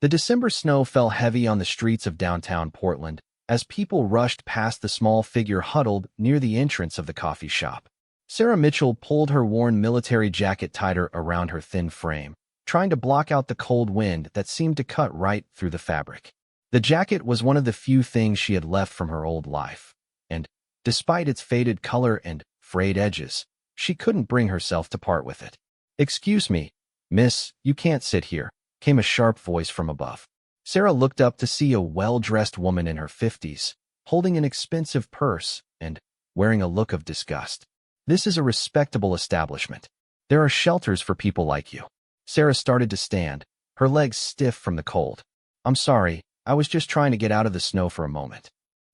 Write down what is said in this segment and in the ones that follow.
The December snow fell heavy on the streets of downtown Portland as people rushed past the small figure huddled near the entrance of the coffee shop. Sarah Mitchell pulled her worn military jacket tighter around her thin frame, trying to block out the cold wind that seemed to cut right through the fabric. The jacket was one of the few things she had left from her old life, and, despite its faded color and frayed edges, she couldn't bring herself to part with it. "Excuse me, miss, you can't sit here," came a sharp voice from above. Sarah looked up to see a well-dressed woman in her 50s, holding an expensive purse and wearing a look of disgust. "This is a respectable establishment. There are shelters for people like you." Sarah started to stand, her legs stiff from the cold. "I'm sorry, I was just trying to get out of the snow for a moment."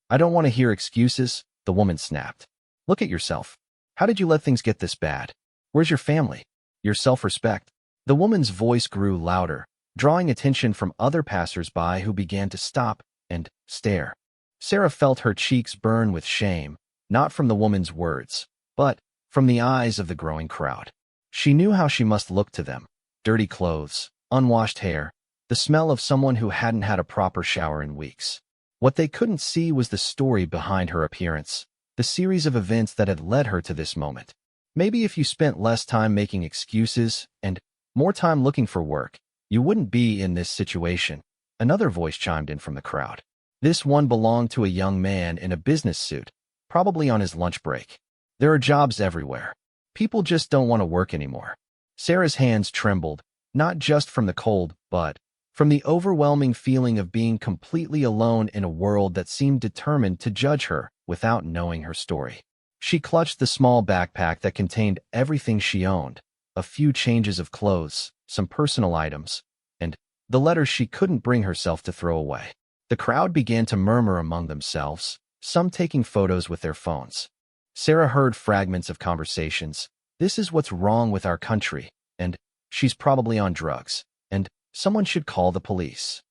"I don't want to hear excuses," the woman snapped. "Look at yourself. How did you let things get this bad? Where's your family? Your self-respect?" The woman's voice grew louder, drawing attention from other passers-by who began to stop and stare. Sarah felt her cheeks burn with shame, not from the woman's words, but from the eyes of the growing crowd. She knew how she must look to them: dirty clothes, unwashed hair, the smell of someone who hadn't had a proper shower in weeks. What they couldn't see was the story behind her appearance, the series of events that had led her to this moment. "Maybe if you spent less time making excuses and more time looking for work, you wouldn't be in this situation," another voice chimed in from the crowd. This one belonged to a young man in a business suit, probably on his lunch break. "There are jobs everywhere. People just don't want to work anymore." Sarah's hands trembled, not just from the cold, but from the overwhelming feeling of being completely alone in a world that seemed determined to judge her without knowing her story. She clutched the small backpack that contained everything she owned: a few changes of clothes, some personal items, and the letters she couldn't bring herself to throw away. The crowd began to murmur among themselves, some taking photos with their phones. Sarah heard fragments of conversations. "This is what's wrong with our country," and "she's probably on drugs," and "someone should call the police."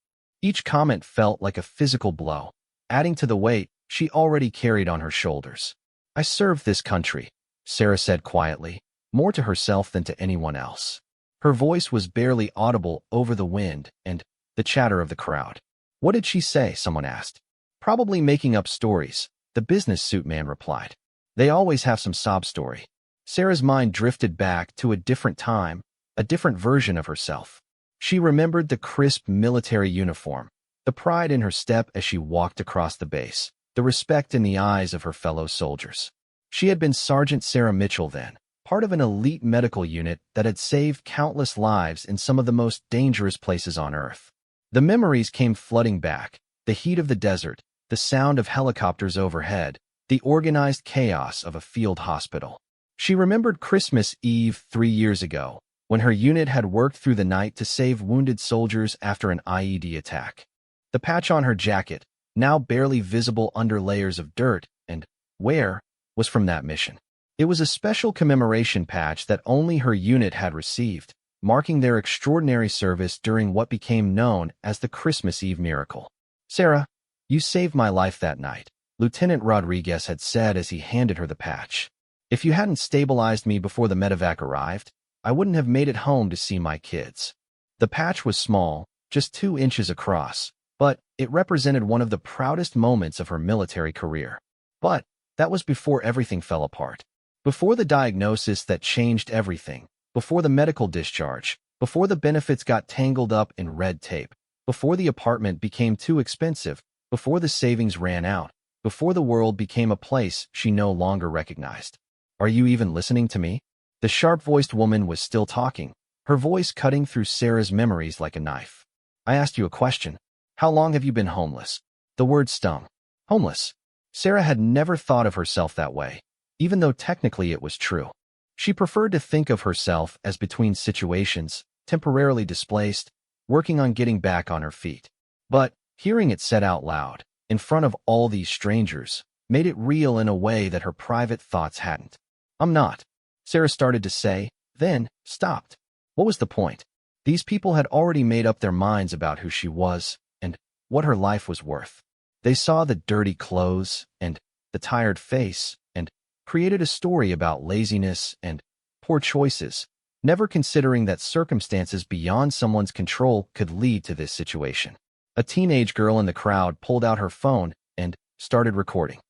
Each comment felt like a physical blow, adding to the weight she already carried on her shoulders. "I serve this country," Sarah said quietly, more to herself than to anyone else. Her voice was barely audible over the wind and the chatter of the crowd. "What did she say?" someone asked. "Probably making up stories," the business suit man replied. "They always have some sob story." Sarah's mind drifted back to a different time, a different version of herself. She remembered the crisp military uniform, the pride in her step as she walked across the base, the respect in the eyes of her fellow soldiers. She had been Sergeant Sarah Mitchell then, part of an elite medical unit that had saved countless lives in some of the most dangerous places on Earth. The memories came flooding back: the heat of the desert, the sound of helicopters overhead, the organized chaos of a field hospital. She remembered Christmas Eve 3 years ago, when her unit had worked through the night to save wounded soldiers after an IED attack. The patch on her jacket, now barely visible under layers of dirt and wear, was from that mission. It was a special commemoration patch that only her unit had received, marking their extraordinary service during what became known as the Christmas Eve miracle. "Sarah, you saved my life that night," Lieutenant Rodriguez had said as he handed her the patch. "If you hadn't stabilized me before the medevac arrived, I wouldn't have made it home to see my kids." The patch was small, just 2 inches across, but it represented one of the proudest moments of her military career. But that was before everything fell apart. Before the diagnosis that changed everything, before the medical discharge, before the benefits got tangled up in red tape, before the apartment became too expensive, before the savings ran out, before the world became a place she no longer recognized. "Are you even listening to me?" The sharp-voiced woman was still talking, her voice cutting through Sarah's memories like a knife. "I asked you a question. How long have you been homeless?" The word stung. Homeless. Sarah had never thought of herself that way, even though technically it was true. She preferred to think of herself as between situations, temporarily displaced, working on getting back on her feet. But hearing it said out loud, in front of all these strangers, made it real in a way that her private thoughts hadn't. "I'm not," Sarah started to say, then stopped. What was the point? These people had already made up their minds about who she was and what her life was worth. They saw the dirty clothes and the tired face and created a story about laziness and poor choices, never considering that circumstances beyond someone's control could lead to this situation. A teenage girl in the crowd pulled out her phone and started recording.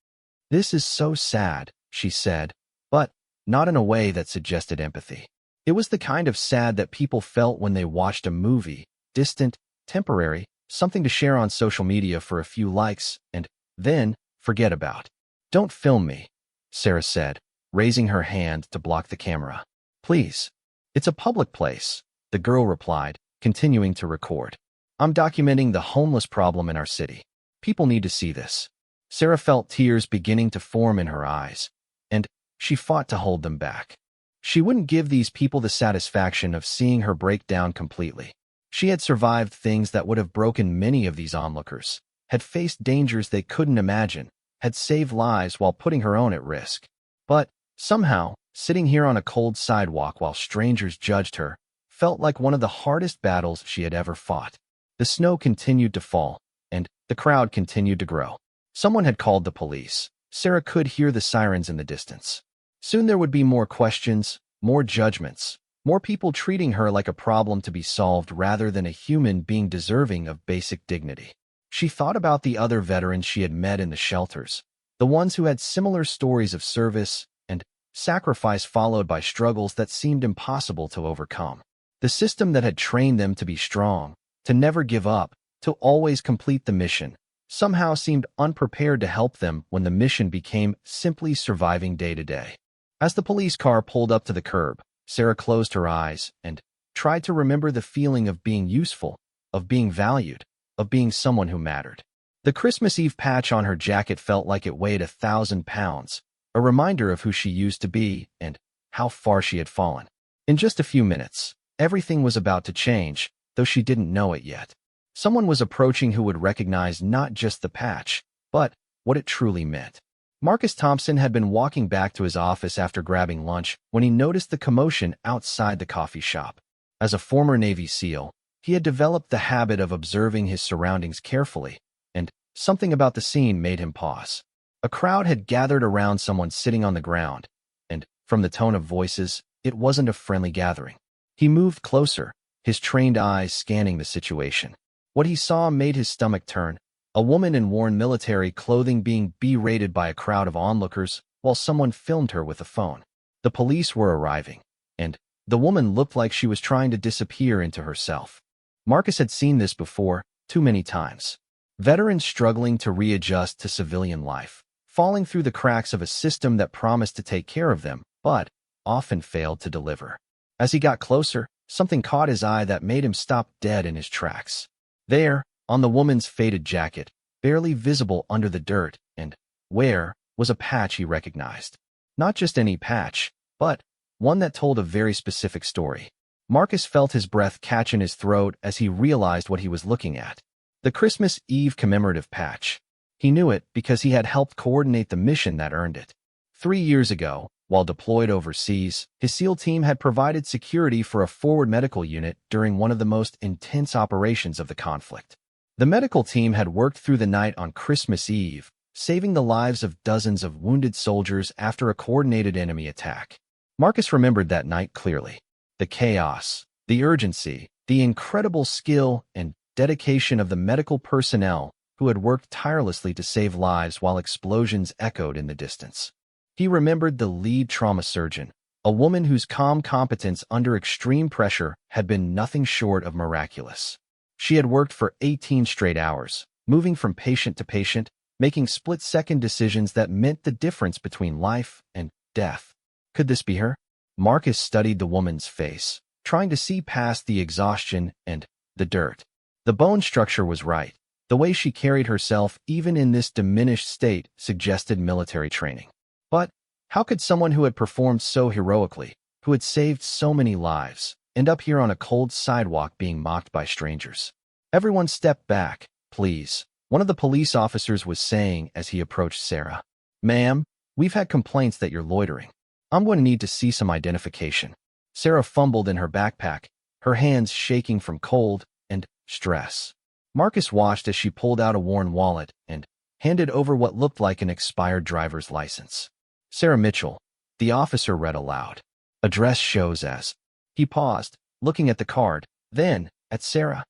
"This is so sad," she said, but not in a way that suggested empathy. It was the kind of sad that people felt when they watched a movie, distant, temporary, something to share on social media for a few likes, and then forget about. "Don't film me," Sarah said, raising her hand to block the camera. "Please." "It's a public place," the girl replied, continuing to record. "I'm documenting the homeless problem in our city. People need to see this." Sarah felt tears beginning to form in her eyes, and she fought to hold them back. She wouldn't give these people the satisfaction of seeing her break down completely. She had survived things that would have broken many of these onlookers, had faced dangers they couldn't imagine, had saved lives while putting her own at risk. But somehow, sitting here on a cold sidewalk while strangers judged her, felt like one of the hardest battles she had ever fought. The snow continued to fall, and the crowd continued to grow. Someone had called the police. Sarah could hear the sirens in the distance. Soon there would be more questions, more judgments, more people treating her like a problem to be solved rather than a human being deserving of basic dignity. She thought about the other veterans she had met in the shelters, the ones who had similar stories of service and sacrifice followed by struggles that seemed impossible to overcome. The system that had trained them to be strong, to never give up, to always complete the mission, somehow seemed unprepared to help them when the mission became simply surviving day to day. As the police car pulled up to the curb, Sarah closed her eyes and tried to remember the feeling of being useful, of being valued, of being someone who mattered. The Christmas Eve patch on her jacket felt like it weighed 1,000 pounds, a reminder of who she used to be and how far she had fallen. In just a few minutes, everything was about to change, though she didn't know it yet. Someone was approaching who would recognize not just the patch, but what it truly meant. Marcus Thompson had been walking back to his office after grabbing lunch when he noticed the commotion outside the coffee shop. As a former Navy SEAL, he had developed the habit of observing his surroundings carefully, and something about the scene made him pause. A crowd had gathered around someone sitting on the ground, and from the tone of voices, it wasn't a friendly gathering. He moved closer, his trained eyes scanning the situation. What he saw made his stomach turn, a woman in worn military clothing being berated by a crowd of onlookers while someone filmed her with a phone. The police were arriving, and the woman looked like she was trying to disappear into herself. Marcus had seen this before, too many times. Veterans struggling to readjust to civilian life, falling through the cracks of a system that promised to take care of them, but often failed to deliver. As he got closer, something caught his eye that made him stop dead in his tracks. There, on the woman's faded jacket, barely visible under the dirt, and where was a patch he recognized. Not just any patch, but one that told a very specific story. Marcus felt his breath catch in his throat as he realized what he was looking at. The Christmas Eve commemorative patch. He knew it because he had helped coordinate the mission that earned it. 3 years ago, while deployed overseas, his SEAL team had provided security for a forward medical unit during one of the most intense operations of the conflict. The medical team had worked through the night on Christmas Eve, saving the lives of dozens of wounded soldiers after a coordinated enemy attack. Marcus remembered that night clearly. The chaos, the urgency, the incredible skill and dedication of the medical personnel who had worked tirelessly to save lives while explosions echoed in the distance. He remembered the lead trauma surgeon, a woman whose calm competence under extreme pressure had been nothing short of miraculous. She had worked for 18 straight hours, moving from patient to patient, making split-second decisions that meant the difference between life and death. Could this be her? Marcus studied the woman's face, trying to see past the exhaustion and the dirt. The bone structure was right. The way she carried herself, even in this diminished state, suggested military training. But how could someone who had performed so heroically, who had saved so many lives, end up here on a cold sidewalk being mocked by strangers? "Everyone step back, please," one of the police officers was saying as he approached Sarah. "Ma'am, we've had complaints that you're loitering. I'm going to need to see some identification." Sarah fumbled in her backpack, her hands shaking from cold and stress. Marcus watched as she pulled out a worn wallet and handed over what looked like an expired driver's license. "Sarah Mitchell," the officer read aloud. "Address shows as..." He paused, looking at the card, then at Sarah.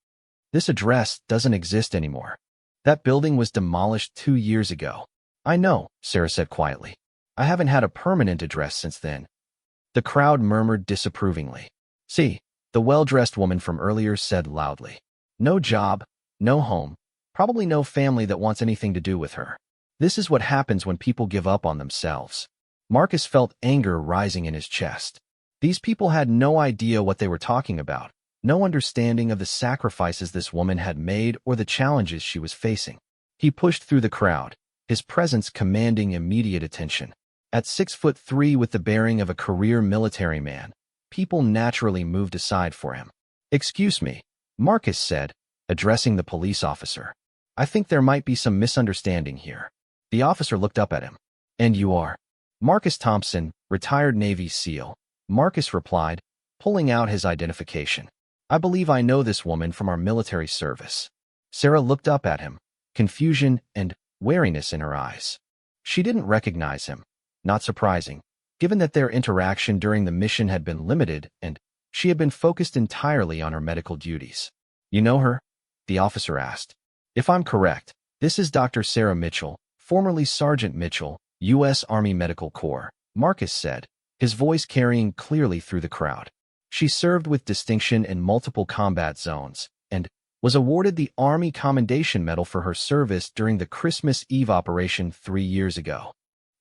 This address doesn't exist anymore. That building was demolished 2 years ago. I know, Sarah said quietly. I haven't had a permanent address since then. The crowd murmured disapprovingly. See, the well-dressed woman from earlier said loudly. No job, no home, probably no family that wants anything to do with her. This is what happens when people give up on themselves. Marcus felt anger rising in his chest. These people had no idea what they were talking about, no understanding of the sacrifices this woman had made or the challenges she was facing. He pushed through the crowd, his presence commanding immediate attention. At 6'3" with the bearing of a career military man, people naturally moved aside for him. Excuse me, Marcus said, addressing the police officer. I think there might be some misunderstanding here. The officer looked up at him. And you are? Marcus Thompson, retired Navy SEAL. Marcus replied, pulling out his identification. I believe I know this woman from our military service. Sarah looked up at him, confusion and wariness in her eyes. She didn't recognize him. Not surprising, given that their interaction during the mission had been limited and she had been focused entirely on her medical duties. You know her? The officer asked. If I'm correct, this is Dr. Sarah Mitchell, formerly Sergeant Mitchell, U.S. Army Medical Corps, Marcus said, his voice carrying clearly through the crowd. She served with distinction in multiple combat zones and was awarded the Army Commendation Medal for her service during the Christmas Eve operation 3 years ago.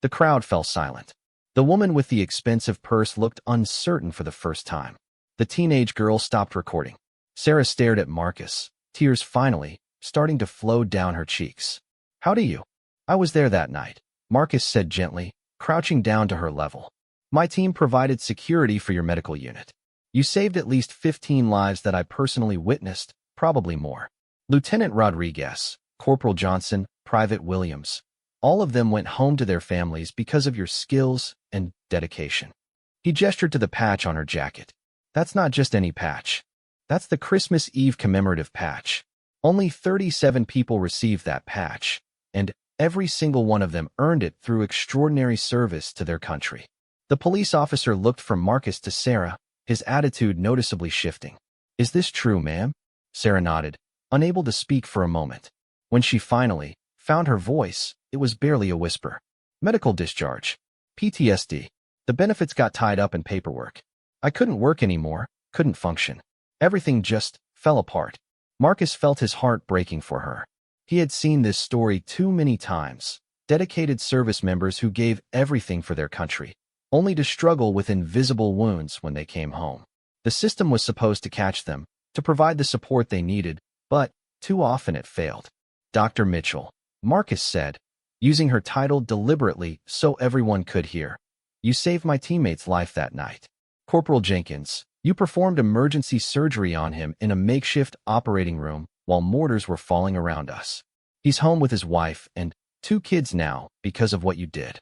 The crowd fell silent. The woman with the expensive purse looked uncertain for the first time. The teenage girl stopped recording. Sarah stared at Marcus, tears finally starting to flow down her cheeks. How do you? I was there that night, Marcus said gently, crouching down to her level. My team provided security for your medical unit. You saved at least 15 lives that I personally witnessed, probably more. Lieutenant Rodriguez, Corporal Johnson, Private Williams, all of them went home to their families because of your skills and dedication. He gestured to the patch on her jacket. That's not just any patch. That's the Christmas Eve commemorative patch. Only 37 people received that patch, and every single one of them earned it through extraordinary service to their country. The police officer looked from Marcus to Sarah, his attitude noticeably shifting. Is this true, ma'am? Sarah nodded, unable to speak for a moment. When she finally found her voice, it was barely a whisper. Medical discharge. PTSD. The benefits got tied up in paperwork. I couldn't work anymore, couldn't function. Everything just fell apart. Marcus felt his heart breaking for her. He had seen this story too many times. Dedicated service members who gave everything for their country, only to struggle with invisible wounds when they came home. The system was supposed to catch them, to provide the support they needed, but too often it failed. Dr. Mitchell, Marcus said, using her title deliberately so everyone could hear. You saved my teammate's life that night. Corporal Jenkins, you performed emergency surgery on him in a makeshift operating room while mortars were falling around us. He's home with his wife and 2 kids now because of what you did.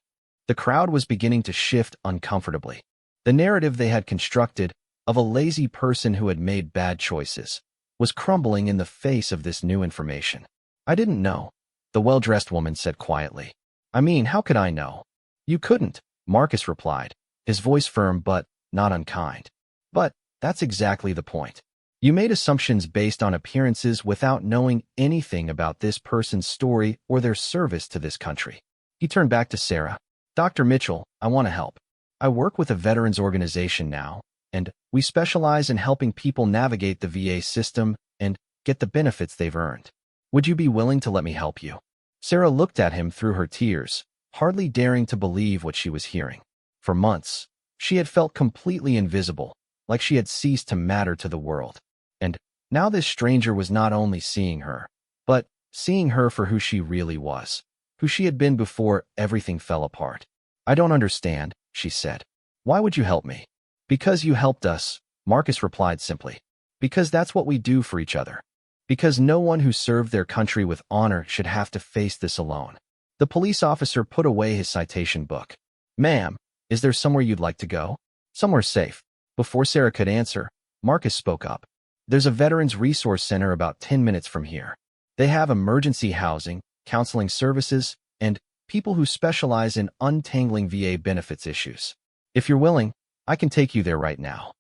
The crowd was beginning to shift uncomfortably. The narrative they had constructed of a lazy person who had made bad choices was crumbling in the face of this new information. I didn't know, the well-dressed woman said quietly. I mean, how could I know? You couldn't, Marcus replied, his voice firm but not unkind. But that's exactly the point. You made assumptions based on appearances without knowing anything about this person's story or their service to this country. He turned back to Sarah. Dr. Mitchell, I want to help. I work with a veterans organization now, and we specialize in helping people navigate the VA system and get the benefits they've earned. Would you be willing to let me help you? Sarah looked at him through her tears, hardly daring to believe what she was hearing. For months, she had felt completely invisible, like she had ceased to matter to the world. And now this stranger was not only seeing her, but seeing her for who she really was, who she had been before everything fell apart. I don't understand, she said. Why would you help me? Because you helped us, Marcus replied simply. Because that's what we do for each other. Because no one who served their country with honor should have to face this alone. The police officer put away his citation book. Ma'am, is there somewhere you'd like to go? Somewhere safe. Before Sarah could answer, Marcus spoke up. There's a Veterans Resource Center about 10 minutes from here. They have emergency housing, counseling services, and people who specialize in untangling VA benefits issues. If you're willing, I can take you there right now.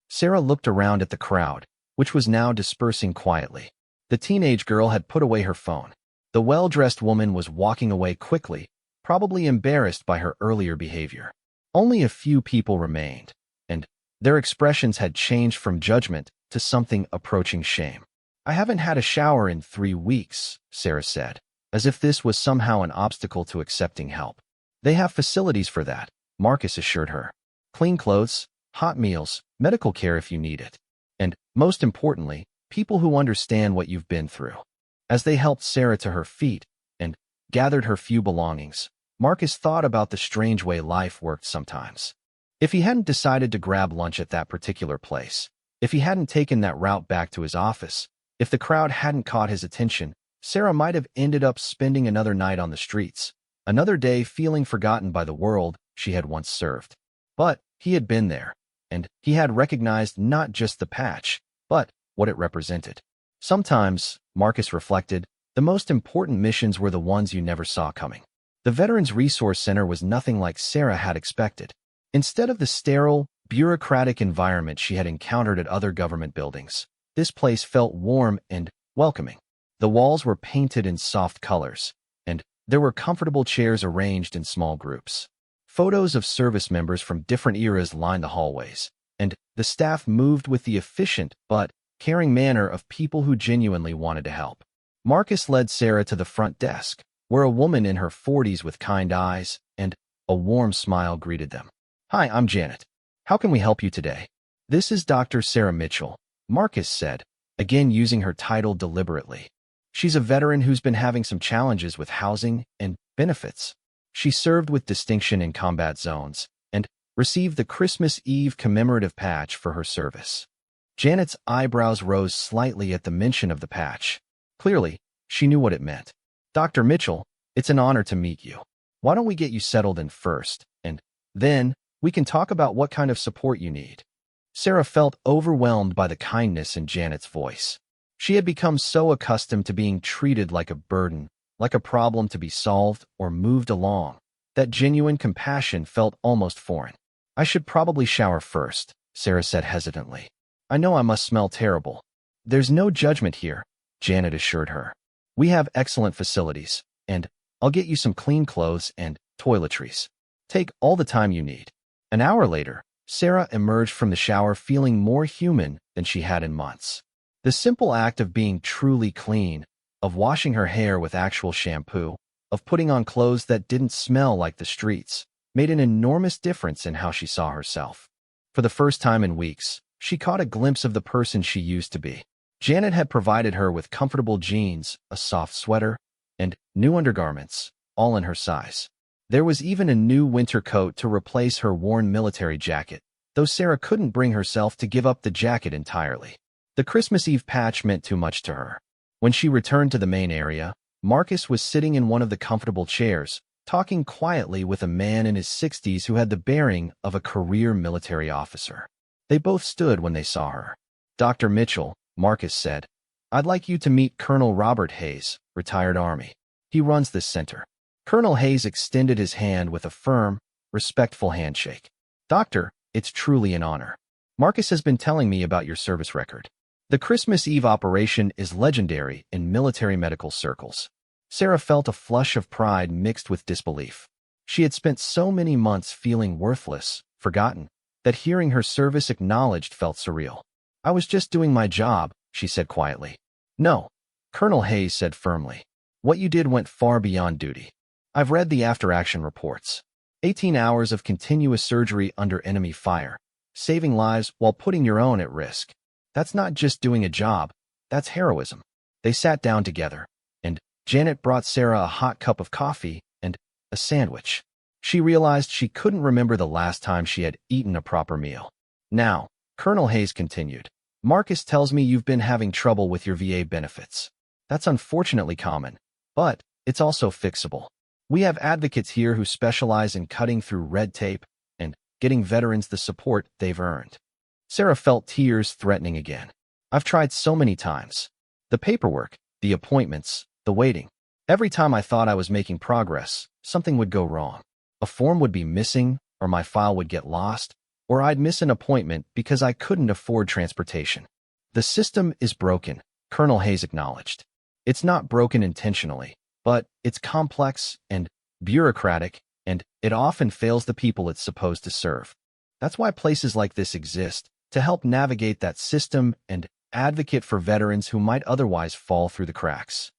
Sarah looked around at the crowd, which was now dispersing quietly. The teenage girl had put away her phone. The well-dressed woman was walking away quickly, probably embarrassed by her earlier behavior. Only a few people remained, and their expressions had changed from judgment to something approaching shame. "I haven't had a shower in 3 weeks," Sarah said, as if this was somehow an obstacle to accepting help. "They have facilities for that," Marcus assured her. "Clean clothes, hot meals, medical care if you need it. And, most importantly, people who understand what you've been through." As they helped Sarah to her feet and gathered her few belongings, Marcus thought about the strange way life worked sometimes. If he hadn't decided to grab lunch at that particular place, if he hadn't taken that route back to his office, if the crowd hadn't caught his attention, Sarah might have ended up spending another night on the streets, another day feeling forgotten by the world she had once served. But he had been there, and he had recognized not just the patch, but what it represented. Sometimes, Marcus reflected, the most important missions were the ones you never saw coming. The Veterans Resource Center was nothing like Sarah had expected. Instead of the sterile, bureaucratic environment she had encountered at other government buildings, this place felt warm and welcoming. The walls were painted in soft colors, and there were comfortable chairs arranged in small groups. Photos of service members from different eras lined the hallways, and the staff moved with the efficient but caring manner of people who genuinely wanted to help. Marcus led Sarah to the front desk, where a woman in her 40s with kind eyes and a warm smile greeted them. "Hi, I'm Janet. How can we help you today?" "This is Dr. Sarah Mitchell," Marcus said, again using her title deliberately. "She's a veteran who's been having some challenges with housing and benefits. She served with distinction in combat zones and received the Christmas Eve commemorative patch for her service." Janet's eyebrows rose slightly at the mention of the patch. Clearly, she knew what it meant. "Dr. Mitchell, it's an honor to meet you. Why don't we get you settled in first, and then we can talk about what kind of support you need." Sarah felt overwhelmed by the kindness in Janet's voice. She had become so accustomed to being treated like a burden, like a problem to be solved or moved along, that genuine compassion felt almost foreign. "I should probably shower first," Sarah said hesitantly. "I know I must smell terrible." "There's no judgment here," Janet assured her. "We have excellent facilities, and I'll get you some clean clothes and toiletries. Take all the time you need." An hour later, Sarah emerged from the shower feeling more human than she had in months. The simple act of being truly clean, of washing her hair with actual shampoo, of putting on clothes that didn't smell like the streets, made an enormous difference in how she saw herself. For the first time in weeks, she caught a glimpse of the person she used to be. Janet had provided her with comfortable jeans, a soft sweater, and new undergarments, all in her size. There was even a new winter coat to replace her worn military jacket, though Sarah couldn't bring herself to give up the jacket entirely. The Christmas Eve patch meant too much to her. When she returned to the main area, Marcus was sitting in one of the comfortable chairs, talking quietly with a man in his 60s who had the bearing of a career military officer. They both stood when they saw her. "Dr. Mitchell," Marcus said, "I'd like you to meet Colonel Robert Hayes, retired Army. He runs this center." Colonel Hayes extended his hand with a firm, respectful handshake. "Doctor, it's truly an honor. Marcus has been telling me about your service record. The Christmas Eve operation is legendary in military medical circles." Sarah felt a flush of pride mixed with disbelief. She had spent so many months feeling worthless, forgotten, that hearing her service acknowledged felt surreal. "I was just doing my job," she said quietly. "No," Colonel Hayes said firmly. "What you did went far beyond duty. I've read the after-action reports. 18 hours of continuous surgery under enemy fire, saving lives while putting your own at risk. That's not just doing a job, that's heroism." They sat down together, and Janet brought Sarah a hot cup of coffee and a sandwich. She realized she couldn't remember the last time she had eaten a proper meal. "Now," Colonel Hayes continued, "Marcus tells me you've been having trouble with your VA benefits. That's unfortunately common, but it's also fixable. We have advocates here who specialize in cutting through red tape and getting veterans the support they've earned." Sarah felt tears threatening again. "I've tried so many times. The paperwork, the appointments, the waiting. Every time I thought I was making progress, something would go wrong. A form would be missing, or my file would get lost. or I'd miss an appointment because I couldn't afford transportation. The system is broken, Colonel Hayes acknowledged. It's not broken intentionally, but it's complex and bureaucratic, and it often fails the people it's supposed to serve. That's why places like this exist, to help navigate that system and advocate for veterans who might otherwise fall through the cracks.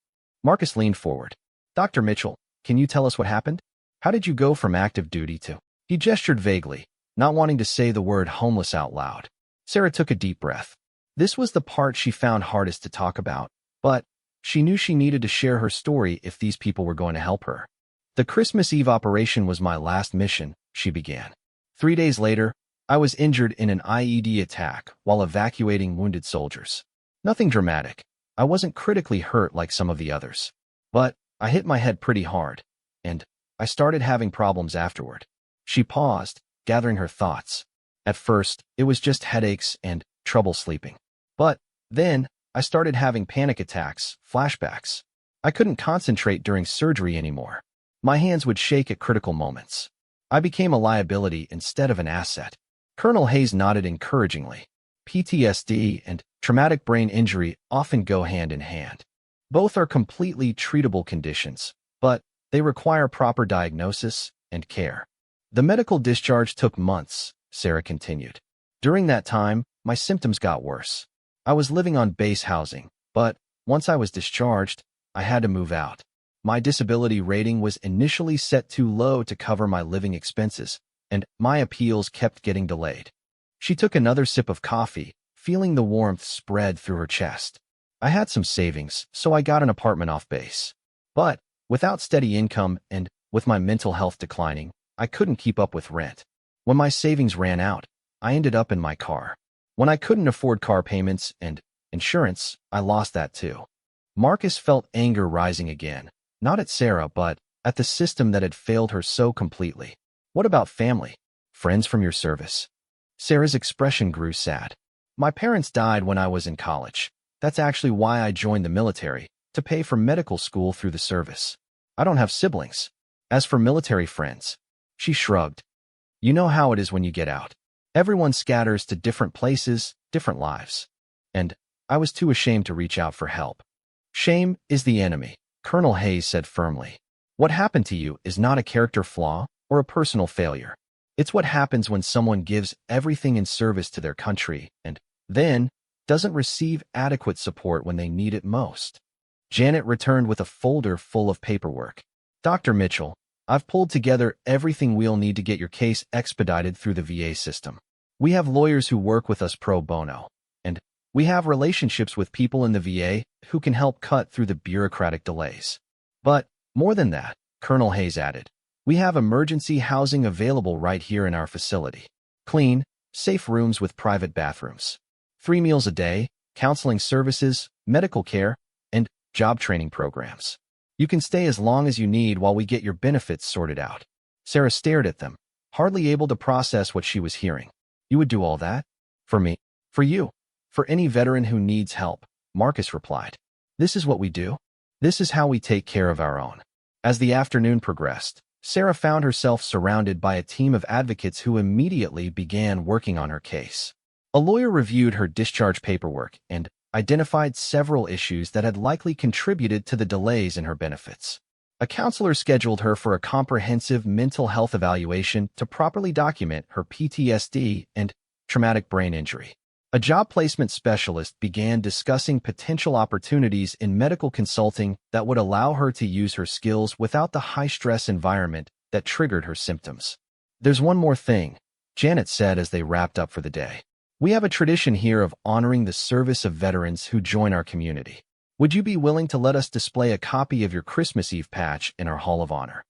Marcus leaned forward. Dr. Mitchell, can you tell us what happened? How did you go from active duty to... He gestured vaguely, not wanting to say the word homeless out loud. Sarah took a deep breath. This was the part she found hardest to talk about, but she knew she needed to share her story if these people were going to help her. The Christmas Eve operation was my last mission, she began. 3 days later, I was injured in an IED attack while evacuating wounded soldiers. Nothing dramatic. I wasn't critically hurt like some of the others. But I hit my head pretty hard, and I started having problems afterward. She paused, gathering her thoughts. At first, it was just headaches and trouble sleeping. But then, I started having panic attacks, flashbacks. I couldn't concentrate during surgery anymore. My hands would shake at critical moments. I became a liability instead of an asset. Colonel Hayes nodded encouragingly. PTSD and traumatic brain injury often go hand in hand. Both are completely treatable conditions, but they require proper diagnosis and care. The medical discharge took months, Sarah continued. During that time, my symptoms got worse. I was living on base housing, but once I was discharged, I had to move out. My disability rating was initially set too low to cover my living expenses, and my appeals kept getting delayed. She took another sip of coffee, feeling the warmth spread through her chest. I had some savings, so I got an apartment off base. But without steady income and with my mental health declining, I couldn't keep up with rent. When my savings ran out, I ended up in my car. When I couldn't afford car payments and insurance, I lost that too. Marcus felt anger rising again, not at Sarah, but at the system that had failed her so completely. What about family? Friends from your service? Sarah's expression grew sad. My parents died when I was in college. That's actually why I joined the military, to pay for medical school through the service. I don't have siblings. As for military friends, she shrugged. You know how it is when you get out. Everyone scatters to different places, different lives. And I was too ashamed to reach out for help. Shame is the enemy, Colonel Hayes said firmly. What happened to you is not a character flaw or a personal failure. It's what happens when someone gives everything in service to their country and then doesn't receive adequate support when they need it most. Janet returned with a folder full of paperwork. Dr. Mitchell, I've pulled together everything we'll need to get your case expedited through the VA system. We have lawyers who work with us pro bono, and we have relationships with people in the VA who can help cut through the bureaucratic delays. But more than that, Colonel Hayes added, we have emergency housing available right here in our facility. Clean, safe rooms with private bathrooms. 3 meals a day, counseling services, medical care, and job training programs. You can stay as long as you need while we get your benefits sorted out. Sarah stared at them, hardly able to process what she was hearing. You would do all that? For me? For you? For any veteran who needs help, Marcus replied. This is what we do. This is how we take care of our own. As the afternoon progressed, Sarah found herself surrounded by a team of advocates who immediately began working on her case. A lawyer reviewed her discharge paperwork and identified several issues that had likely contributed to the delays in her benefits. A counselor scheduled her for a comprehensive mental health evaluation to properly document her PTSD and traumatic brain injury. A job placement specialist began discussing potential opportunities in medical consulting that would allow her to use her skills without the high-stress environment that triggered her symptoms. There's one more thing, Janet said as they wrapped up for the day. We have a tradition here of honoring the service of veterans who join our community. Would you be willing to let us display a copy of your Christmas Eve patch in our Hall of Honor?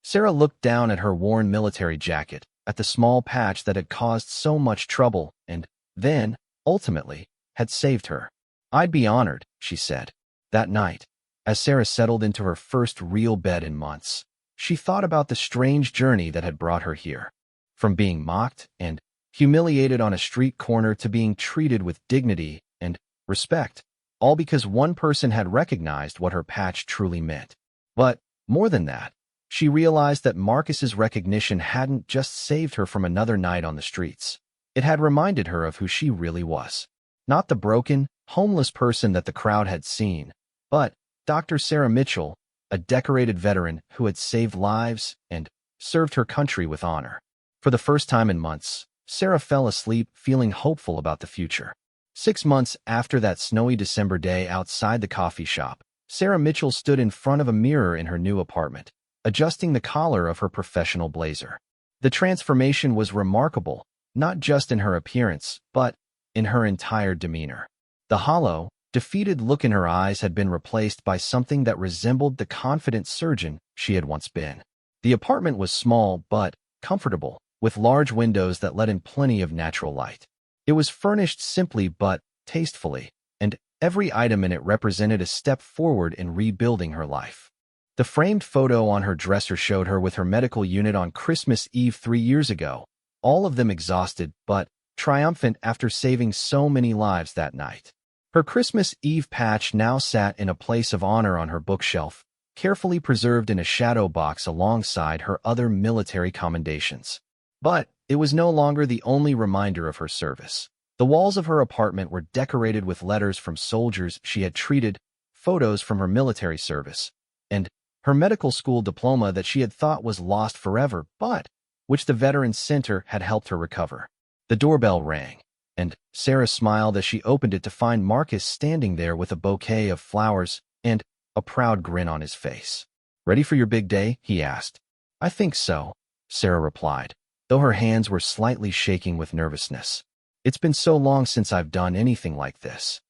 Sarah looked down at her worn military jacket, at the small patch that had caused so much trouble and then, ultimately, had saved her. I'd be honored, she said. That night, as Sarah settled into her first real bed in months, she thought about the strange journey that had brought her here. From being mocked and humiliated on a street corner to being treated with dignity and respect, all because one person had recognized what her patch truly meant. But, more than that, she realized that Marcus's recognition hadn't just saved her from another night on the streets. It had reminded her of who she really was. Not the broken, homeless person that the crowd had seen, but Dr. Sarah Mitchell, a decorated veteran who had saved lives and served her country with honor. For the first time in months, Sarah fell asleep feeling hopeful about the future. 6 months after that snowy December day outside the coffee shop, Sarah Mitchell stood in front of a mirror in her new apartment, adjusting the collar of her professional blazer. The transformation was remarkable, not just in her appearance, but in her entire demeanor. The hollow, defeated look in her eyes had been replaced by something that resembled the confident surgeon she had once been. The apartment was small but comfortable, with large windows that let in plenty of natural light. It was furnished simply but tastefully, and every item in it represented a step forward in rebuilding her life. The framed photo on her dresser showed her with her medical unit on Christmas Eve 3 years ago, all of them exhausted but triumphant after saving so many lives that night. Her Christmas Eve patch now sat in a place of honor on her bookshelf, carefully preserved in a shadow box alongside her other military commendations. But it was no longer the only reminder of her service. The walls of her apartment were decorated with letters from soldiers she had treated, photos from her military service, and her medical school diploma that she had thought was lost forever, but which the Veterans Center had helped her recover. The doorbell rang, and Sarah smiled as she opened it to find Marcus standing there with a bouquet of flowers and a proud grin on his face. "Ready for your big day?" he asked. "I think so," Sarah replied, though her hands were slightly shaking with nervousness. "It's been so long since I've done anything like this."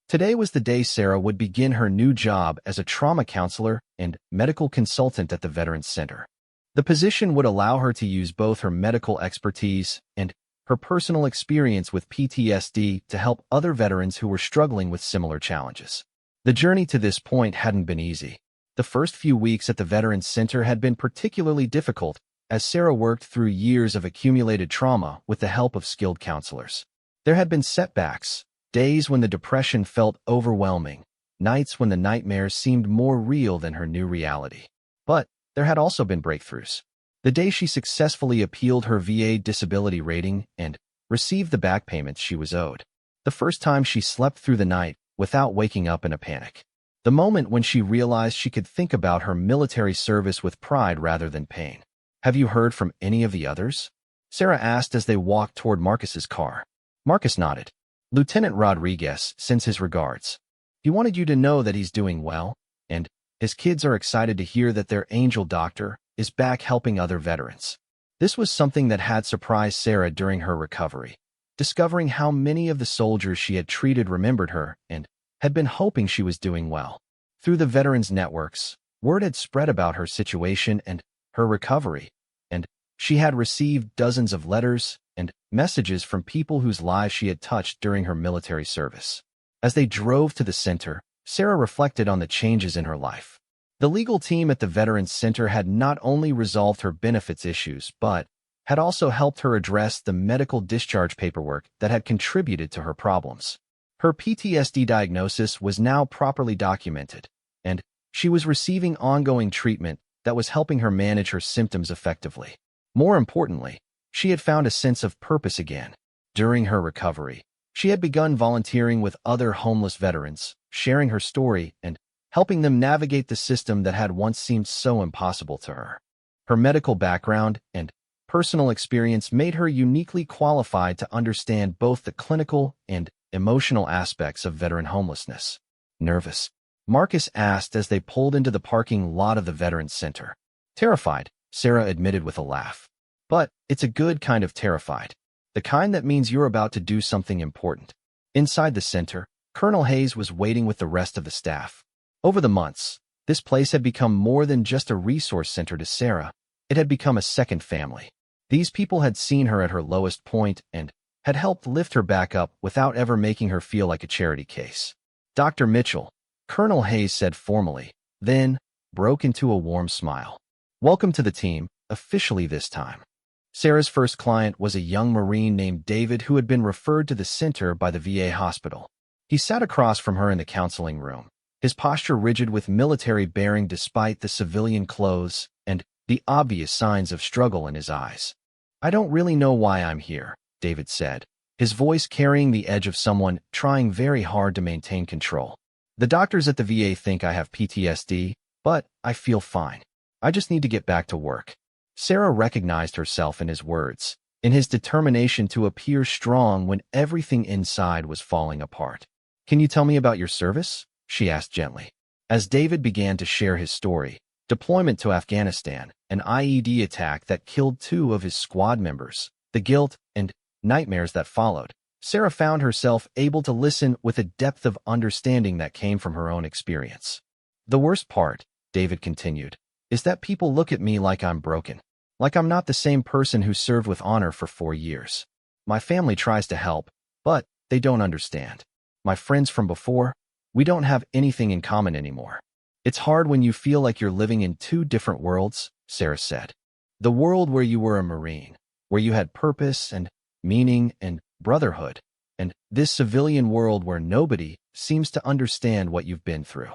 Today was the day Sarah would begin her new job as a trauma counselor and medical consultant at the Veterans Center. The position would allow her to use both her medical expertise and her personal experience with PTSD to help other veterans who were struggling with similar challenges. The journey to this point hadn't been easy. The first few weeks at the Veterans Center had been particularly difficult as Sarah worked through years of accumulated trauma with the help of skilled counselors. There had been setbacks, days when the depression felt overwhelming, nights when the nightmares seemed more real than her new reality. But there had also been breakthroughs. The day she successfully appealed her VA disability rating and received the back payments she was owed. The first time she slept through the night without waking up in a panic. The moment when she realized she could think about her military service with pride rather than pain. "Have you heard from any of the others?" Sarah asked as they walked toward Marcus's car. Marcus nodded. "Lieutenant Rodriguez sends his regards. He wanted you to know that he's doing well, and his kids are excited to hear that their angel doctor is back helping other veterans." This was something that had surprised Sarah during her recovery, discovering how many of the soldiers she had treated remembered her and had been hoping she was doing well. Through the veterans' networks, word had spread about her situation and her recovery, and she had received dozens of letters and messages from people whose lives she had touched during her military service. As they drove to the center, Sarah reflected on the changes in her life. The legal team at the Veterans Center had not only resolved her benefits issues, but had also helped her address the medical discharge paperwork that had contributed to her problems. Her PTSD diagnosis was now properly documented, and she was receiving ongoing treatment that was helping her manage her symptoms effectively. More importantly, she had found a sense of purpose again. During her recovery, she had begun volunteering with other homeless veterans, sharing her story and helping them navigate the system that had once seemed so impossible to her. Her medical background and personal experience made her uniquely qualified to understand both the clinical and emotional aspects of veteran homelessness. "Nervous?" Marcus asked as they pulled into the parking lot of the Veterans Center. "Terrified," Sarah admitted with a laugh. "But it's a good kind of terrified. The kind that means you're about to do something important." Inside the center, Colonel Hayes was waiting with the rest of the staff. Over the months, this place had become more than just a resource center to Sarah. It had become a second family. These people had seen her at her lowest point and had helped lift her back up without ever making her feel like a charity case. "Dr. Mitchell," Colonel Hayes said formally, then broke into a warm smile. "Welcome to the team, officially this time." Sarah's first client was a young Marine named David who had been referred to the center by the VA hospital. He sat across from her in the counseling room, his posture rigid with military bearing despite the civilian clothes and the obvious signs of struggle in his eyes. "I don't really know why I'm here," David said, his voice carrying the edge of someone trying very hard to maintain control. The doctors at the VA think I have PTSD, but I feel fine. I just need to get back to work. Sarah recognized herself in his words, in his determination to appear strong when everything inside was falling apart. Can you tell me about your service? She asked gently. As David began to share his story, deployment to Afghanistan, an IED attack that killed 2 of his squad members, the guilt and nightmares that followed, Sarah found herself able to listen with a depth of understanding that came from her own experience. The worst part, David continued, is that people look at me like I'm broken, like I'm not the same person who served with honor for 4 years. My family tries to help, but they don't understand. My friends from before, we don't have anything in common anymore. It's hard when you feel like you're living in 2 different worlds, Sarah said. The world where you were a Marine, where you had purpose and meaning and brotherhood, and this civilian world where nobody seems to understand what you've been through.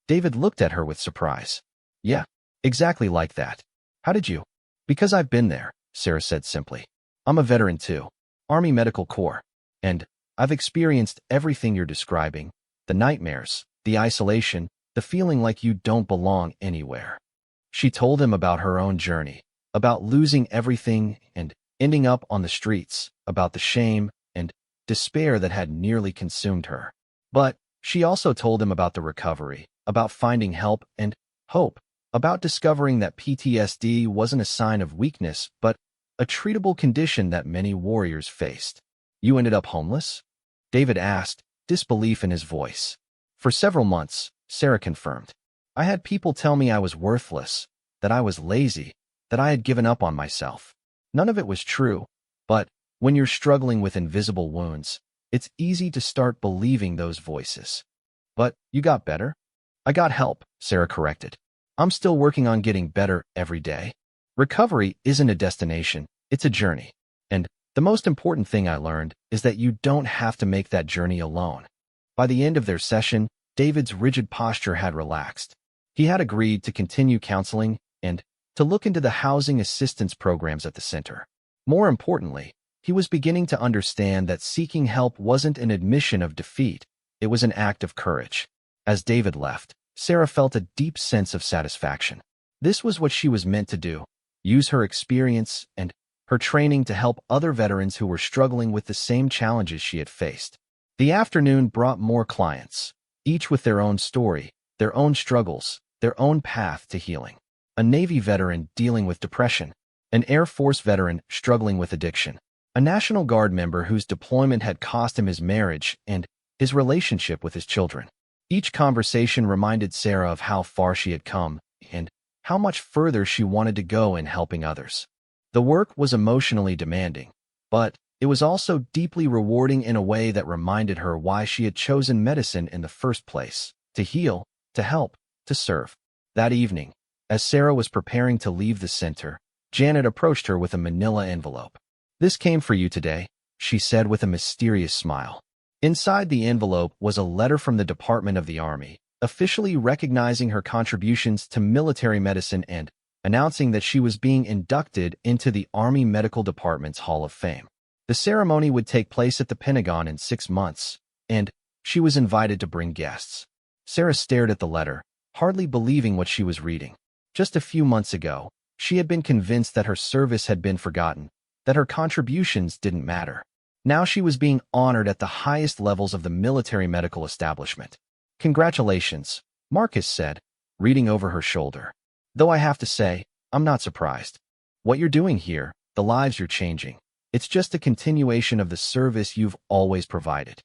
David looked at her with surprise. Yeah, exactly like that. How did you? Because I've been there, Sarah said simply. I'm a veteran too, Army Medical Corps, and I've experienced everything you're describing, the nightmares, the isolation, the feeling like you don't belong anywhere. She told him about her own journey, about losing everything and ending up on the streets, about the shame and despair that had nearly consumed her. But she also told him about the recovery, about finding help and hope, about discovering that PTSD wasn't a sign of weakness, but a treatable condition that many warriors faced. You ended up homeless? David asked, disbelief in his voice. For several months, Sarah confirmed. I had people tell me I was worthless, that I was lazy, that I had given up on myself. None of it was true, but when you're struggling with invisible wounds, it's easy to start believing those voices. But you got better? I got help, Sarah corrected. I'm still working on getting better every day. Recovery isn't a destination, it's a journey. And the most important thing I learned is that you don't have to make that journey alone. By the end of their session, David's rigid posture had relaxed. He had agreed to continue counseling and to look into the housing assistance programs at the center. More importantly, he was beginning to understand that seeking help wasn't an admission of defeat, it was an act of courage. As David left, Sarah felt a deep sense of satisfaction. This was what she was meant to do, use her experience and her training to help other veterans who were struggling with the same challenges she had faced. The afternoon brought more clients, each with their own story, their own struggles, their own path to healing. A Navy veteran dealing with depression, an Air Force veteran struggling with addiction, a National Guard member whose deployment had cost him his marriage and his relationship with his children. Each conversation reminded Sarah of how far she had come and how much further she wanted to go in helping others. The work was emotionally demanding, but it was also deeply rewarding in a way that reminded her why she had chosen medicine in the first place, to heal, to help, to serve. That evening, as Sarah was preparing to leave the center, Janet approached her with a manila envelope. This came for you today, she said with a mysterious smile. Inside the envelope was a letter from the Department of the Army, officially recognizing her contributions to military medicine and announcing that she was being inducted into the Army Medical Department's Hall of Fame. The ceremony would take place at the Pentagon in 6 months, and she was invited to bring guests. Sarah stared at the letter, hardly believing what she was reading. Just a few months ago, she had been convinced that her service had been forgotten, that her contributions didn't matter. Now she was being honored at the highest levels of the military medical establishment. Congratulations, Marcus said, reading over her shoulder. Though I have to say, I'm not surprised. What you're doing here, the lives you're changing, it's just a continuation of the service you've always provided.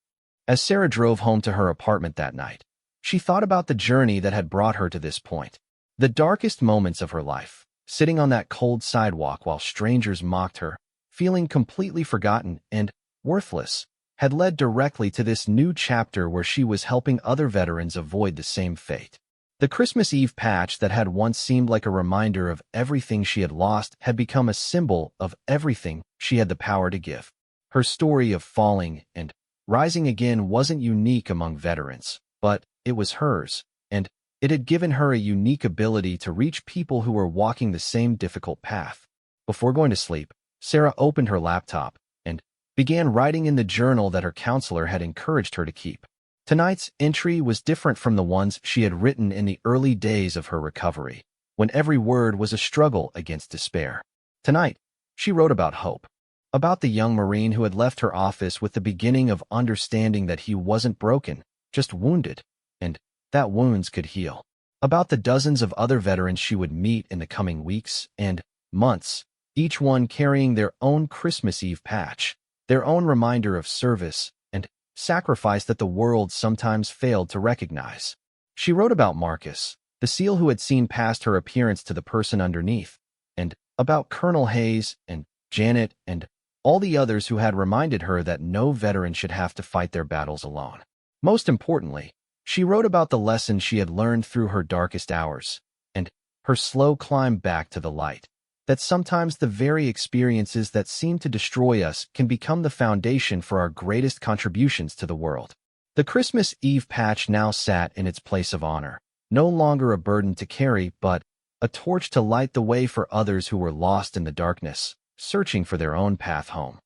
As Sarah drove home to her apartment that night, she thought about the journey that had brought her to this point. The darkest moments of her life, sitting on that cold sidewalk while strangers mocked her, feeling completely forgotten and worthless, had led directly to this new chapter where she was helping other veterans avoid the same fate. The Christmas Eve patch that had once seemed like a reminder of everything she had lost had become a symbol of everything she had the power to give. Her story of falling and rising again wasn't unique among veterans, but it was hers, and it had given her a unique ability to reach people who were walking the same difficult path. Before going to sleep, Sarah opened her laptop and began writing in the journal that her counselor had encouraged her to keep. Tonight's entry was different from the ones she had written in the early days of her recovery, when every word was a struggle against despair. Tonight, she wrote about hope, about the young Marine who had left her office with the beginning of understanding that he wasn't broken, just wounded, and that wounds could heal. About the dozens of other veterans she would meet in the coming weeks and months, each one carrying their own Christmas Eve patch, their own reminder of service and sacrifice that the world sometimes failed to recognize. She wrote about Marcus, the SEAL who had seen past her appearance to the person underneath, and about Colonel Hayes and Janet and all the others who had reminded her that no veteran should have to fight their battles alone. Most importantly, she wrote about the lessons she had learned through her darkest hours and her slow climb back to the light, that sometimes the very experiences that seem to destroy us can become the foundation for our greatest contributions to the world. The Christmas Eve patch now sat in its place of honor, no longer a burden to carry, but a torch to light the way for others who were lost in the darkness, searching for their own path home.